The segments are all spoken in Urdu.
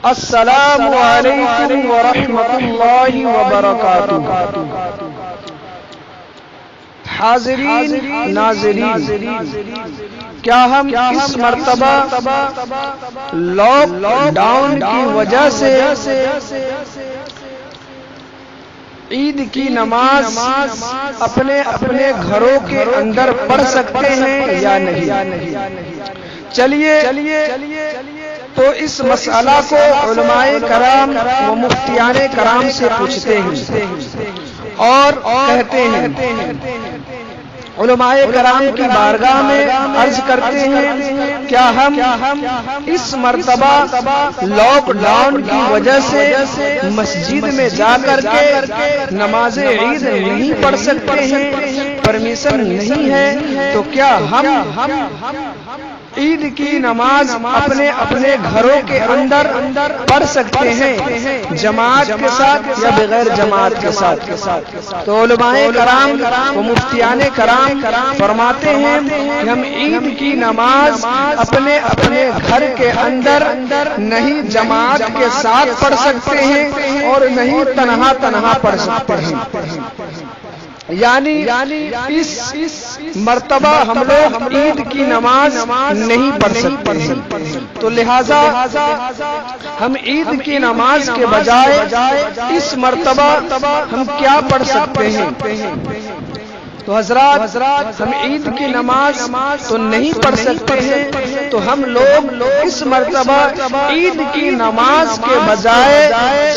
السلام علیکم ورحمۃ اللہ وبرکاتہ۔ حاضرین ناظرین، کیا ہم اس مرتبہ لاک ڈاؤن کی وجہ سے عید کی نماز اپنے اپنے گھروں کے اندر پڑھ سکتے ہیں یا نہیں؟ چلیے تو اس مسئلہ کو علماء کرام و مفتیان کرام سے پوچھتے ہیں اور کہتے ہیں، علماء کرام کی بارگاہ میں عرض کرتے ہیں، کیا ہم اس مرتبہ لاک ڈاؤن کی وجہ سے مسجد میں جا کر کے نماز عید نہیں پڑھ سکتے ہیں؟ پرمیشن نہیں ہے تو کیا ہم عید کی نماز اپنے اپنے گھروں کے اندر پڑھ سکتے ہیں، جماعت کے ساتھ یا بغیر جماعت کے ساتھ؟ تو علماء کرام و مفتیان کرام فرماتے ہیں کہ ہم عید کی نماز اپنے اپنے گھر کے اندر نہیں جماعت کے ساتھ پڑھ سکتے ہیں اور نہیں تنہا پڑھ سکتے ہیں۔ یعنی اس مرتبہ ہم لوگ عید کی نماز نہیں پڑھ سکتے ہیں، تو لہذا ہم عید کی نماز کے بجائے اس مرتبہ ہم کیا پڑھ سکتے ہیں؟ تو حضرات ہم عید کی نماز تو نہیں پڑھ سکتے ہیں، تو ہم لوگ اس مرتبہ عید کی نماز کے بجائے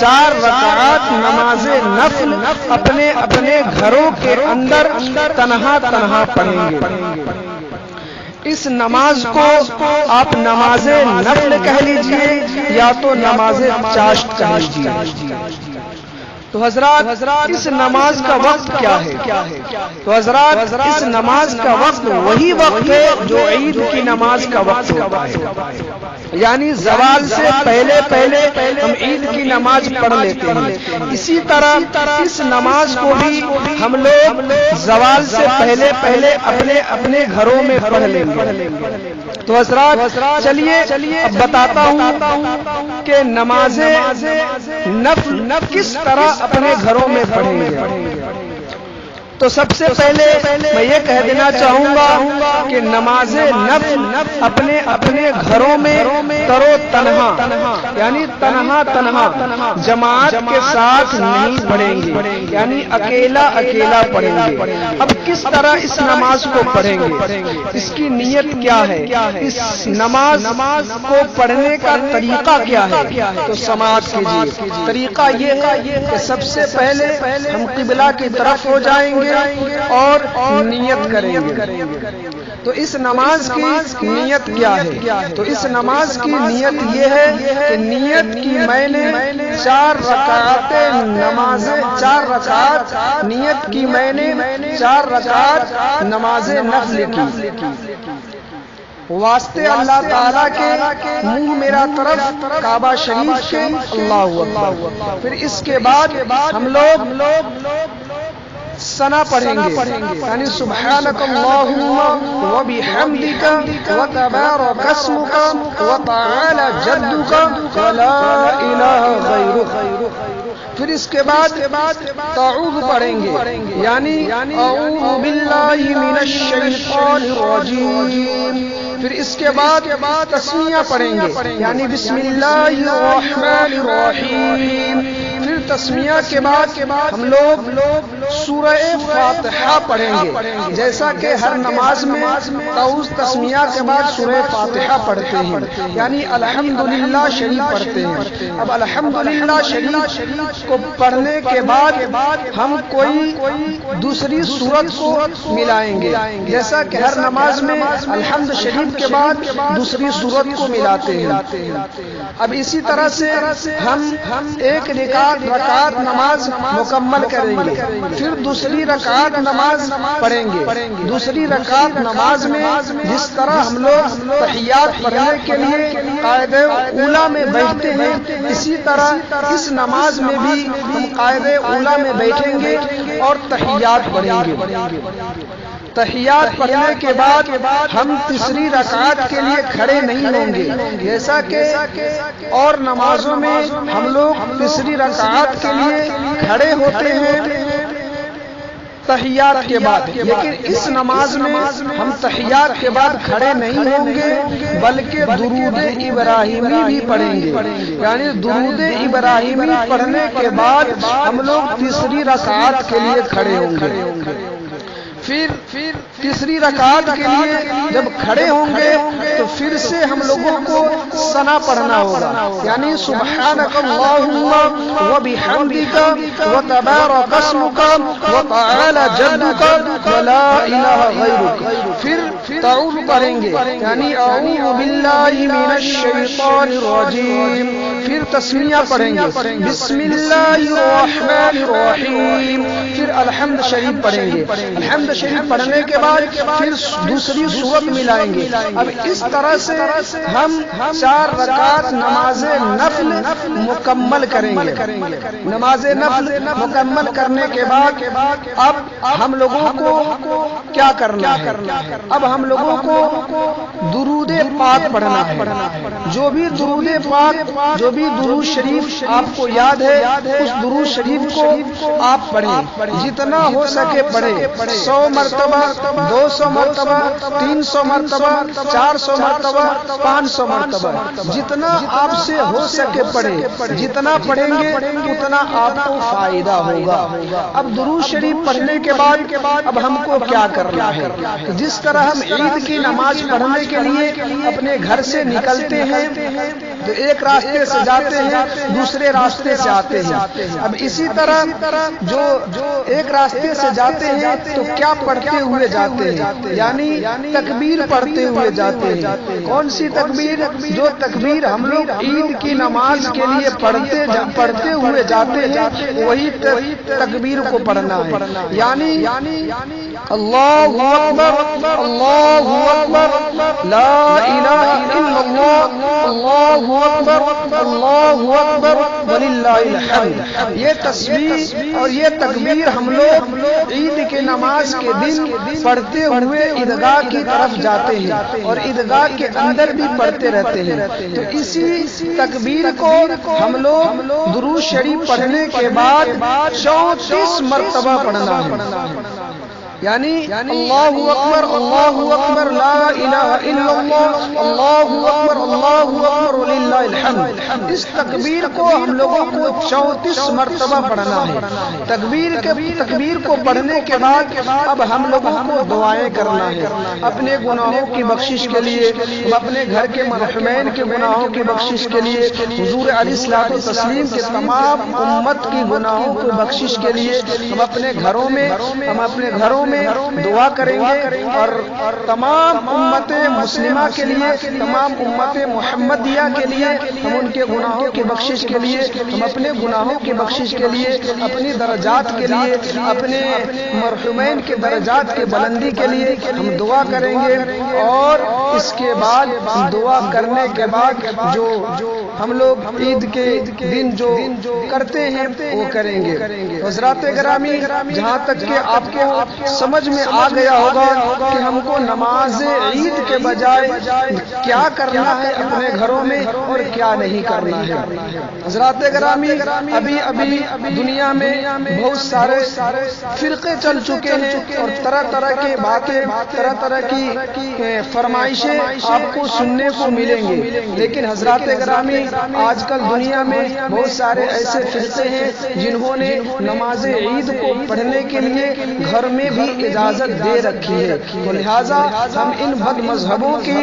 4 رکعات نماز نفل اپنے اپنے گھروں کے اندر تنہا پڑھیں گے۔ اس نماز کو آپ نماز نفل کہہ لیجئے یا تو نماز چاشت کہہ لیجئے۔ تو حضرات اس نماز کا وقت کیا ہے؟ تو حضرات اس نماز کا وقت وہی وقت ہے جو عید کی نماز کا وقت ہوتا ہے، یعنی زوال سے پہلے ہم عید کی نماز پڑھ لیتے ہیں۔ اسی طرح اس نماز کو بھی ہم لوگ زوال سے پہلے اپنے اپنے گھروں میں پڑھ لیں گے۔ تو حضرات چلیے اب بتاتا ہوں کہ نماز نفل کس طرح اپنے گھروں میں پڑھیں گے۔ تو سب سے پہلے میں یہ کہہ دینا چاہوں گا کہ نماز نفل اپنے اپنے گھروں میں تنہا یعنی تنہا جماعت کے ساتھ نہیں پڑھیں گے، یعنی اکیلا پڑھیں گے۔ اب کس طرح اس نماز کو پڑھیں گے، اس کی نیت کیا ہے، اس نماز کو پڑھنے کا طریقہ کیا ہے؟ تو سماعت کیجیے۔ طریقہ یہ ہے کہ سب سے پہلے ہم قبلہ کی طرف ہو جائیں گے اور نیت کریں گے۔ تو اس نماز کی نیت کیا ہے؟ تو اس نماز کی نیت یہ ہے کہ نیت کی میں نے 4 رکعات نماز 4 رکعات نیت کی میں نے 4 رکعات نماز نفل کی، واسطے اللہ تعالیٰ کے منہ میرا طرف کعبہ شریف کے، اللہ اکبر۔ پھر اس کے بعد ہم لوگ ثنا پڑھیں گے، یعنی سبحانک اللہم وبحمدک وتبارک اسمک وتعالی جدک ولا الہ غیرک۔ پھر اس کے بعد تعوذ پڑھیں گے، یعنی اعوذ باللہ من الشیطان الرجیم۔ پھر اس کے بعد تسمیہ پڑھیں گے، یعنی بسم اللہ الرحمن الرحیم۔ پھر تسمیہ کے بعد ہم لوگ سورہ فاتحہ پڑھیں گے، جیسا کہ ہر نماز میں تعوذ تسمیہ کے بعد سورہ فاتحہ پڑھتے ہیں، یعنی الحمدللہ شریف پڑھتے ہیں۔ اب الحمدللہ شریف کو پڑھنے کے بعد ہم کوئی دوسری سورت کو ملائیں گے، جیسا کہ ہر نماز میں الحمد شریف کے بعد دوسری سورت کو ملاتے ہیں۔ اب اسی طرح سے ہم ایک رکعت نماز مکمل کریں گے، پھر دوسری رکعت نماز پڑھیں گے۔ دوسری رکعت نماز میں جس طرح ہم لوگ تحیات پڑھنے کے لیے قاعدہ اولیٰ میں بیٹھتے ہیں، اسی طرح اس نماز میں بھی ہم قاعدہ اولیٰ میں بیٹھیں گے اور تحیات پڑھیں گے۔ تحیات پڑھنے کے بعد ہم تیسری رکعت کے لیے کھڑے نہیں ہوں گے، جیسا کہ اور نمازوں میں ہم لوگ تیسری رکعت کے لیے کھڑے ہوتے ہیں تحیات کے بعد، لیکن اس نماز میں ہم تحیات کے بعد کھڑے نہیں ہوں گے بلکہ درود ابراہیمی بھی پڑھیں گے، یعنی درود ابراہیمی پڑھنے کے بعد ہم لوگ تیسری رکعت کے لیے کھڑے ہوں گے۔ پھر تیسری رکعت کے لیے جب کھڑے ہوں گے تو پھر سے ہم لوگوں کو ثنا پڑھنا ہوگا، یعنی سبحانک اللہم وبحمدک وتبارک اسمک وتعالی جدک ولا الہ غیرک۔ پھر تعوذ پڑھیں گے، یعنی اعوذ باللہ من الشیطان الرجیم۔ پھر تسمیہ پڑھیں گے، بسم اللہ الرحمن الرحیم۔ پھر الحمد شریف پڑھیں گے، الحمد شریف پڑھنے کے بعد پھر دوسری سورت ملائیں گے۔ اب اس طرح سے ہم 4 رکعت نماز نفل مکمل کریں گے۔ نماز نفل مکمل کرنے کے بعد اب ہم لوگوں کو کیا کرنا ہے؟ اب ہم لوگوں کو درود پاک پڑھنا ہے۔ جو بھی درود پاک، جو بھی درود شریف آپ کو یاد ہے، اس درود شریف کو آپ پڑھیں، جتنا ہو سکے پڑھیں، 100 مرتبہ، 200 مرتبہ، 300 مرتبہ، 400 مرتبہ، 500 مرتبہ، جتنا آپ سے ہو سکے پڑھیں۔ جتنا پڑھیں گے اتنا آپ کو فائدہ ہوگا۔ اب درود شریف پڑھنے کے بعد اب ہم کو کیا کرنا ہے؟ جس طرح ہم عید کی نماز پڑھنے کے لیے اپنے گھر سے نکلتے ہیں تو ایک راستے سے جاتے ہیں، دوسرے راستے سے آتے ہیں۔ اب اسی طرح جو ایک راستے سے جاتے ہیں تو کیا پڑھتے ہوئے جاتے ہیں؟ یعنی تکبیر پڑھتے ہوئے جاتے ہیں۔ کون سی تکبیر؟ جو تکبیر ہم لوگ عید کی نماز کے لیے پڑھتے ہوئے جاتے ہیں وہی تکبیر کو پڑھنا ہے، یعنی اللہ اکبر، اللہ اکبر، لا الہ الا اللہ، اللہ اکبر، اللہ اکبر وللہ الحمد۔ یہ تسبیح اور یہ تکبیر ہم لوگ عید کے نماز کے دن پڑھتے ہوئے عیدگاہ کی طرف جاتے ہیں اور عیدگاہ کے اندر بھی پڑھتے رہتے ہیں۔ تو اسی تکبیر کو ہم لوگ درود شریف پڑھنے کے بعد 34 مرتبہ پڑھنا ہے، یعنی اللہ اکبر، اللہ اکبر، لا الہ الا اللہ، اللہ اکبر، اللہ اکبر وللہ الحمد۔ اس تکبیر کو ہم لوگوں کو 34 مرتبہ پڑھنا ہے۔ تکبیر کو پڑھنے کے بعد اب ہم لوگوں کو دعائیں کرنا ہے، اپنے گناہوں کی بخشش کے لیے، اپنے گھر کے مرحومین کے گناہوں کی بخشش کے لیے، حضور علیہ الصلوۃ والتسلیم کے تمام امت کی گناہوں کی بخشش کے لیے ہم اپنے گھروں میں دعا کریں گے، اور تمام امت مسلمہ کے لیے، تمام امت محمدیہ کے لیے ہم ان کے گناہوں کی بخشش کے لیے، ہم اپنے گناہوں کی بخشش کے لیے، اپنی درجات کے لیے، اپنے مرحومین کے درجات کے بلندی کے لیے ہم دعا کریں گے۔ اور اس کے بعد دعا کرنے کے بعد جو ہم لوگ عید کے دن جو کرتے ہیں وہ کریں گے۔ حضرات گرامی، جہاں تک کہ آپ کو سمجھ میں آ گیا ہوگا کہ ہم کو نماز عید کے بجائے کیا کرنا ہے اپنے گھروں میں اور کیا نہیں کرنا ہے۔ حضرات گرامی، ابھی دنیا میں بہت سارے فرقے چل چکے ہیں اور طرح طرح کی باتیں، طرح طرح کی فرمائشیں آپ کو سننے کو ملیں گے، لیکن حضرات گرامی آج کل دنیا میں بہت سارے ایسے فرقے ہیں جنہوں نے نماز عید کو پڑھنے کے لیے گھر میں بھی اجازت دے رکھی ہے، تو لہٰذا ہم ان بد مذہبوں کی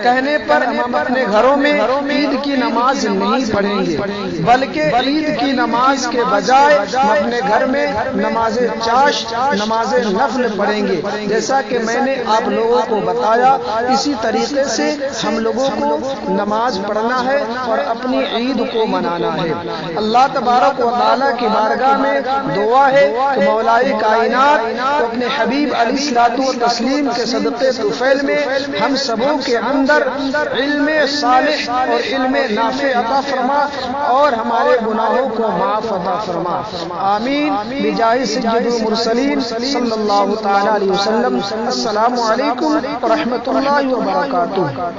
کہنے پر ہم اپنے گھروں میں عید کی نماز نہیں پڑھیں گے، بلکہ عید کی نماز کے بجائے ہم اپنے گھر میں نماز چاشت، نماز نفل پڑھیں گے۔ جیسا کہ میں نے آپ لوگوں کو بتایا، اسی طریقے سے ہم لوگوں کو نماز پڑھنا ہے اور اپنی عید کو منانا ہے۔ اللہ تبارک و تعالیٰ کی بارگاہ میں دعا ہے کہ مولا کائنات تو اپنے حبیب علیہ الصلوۃ والتسلیم کے صدقے طفیل میں ہم سبوں کے اندر علم صالح اور علم نافع عطا فرما اور ہمارے گناہوں کو معاف عطا فرما، آمین بجاہ سید المرسلین صلی اللہ تعالی علیہ وسلم۔ السلام علیکم ورحمۃ اللہ وبرکاتہ۔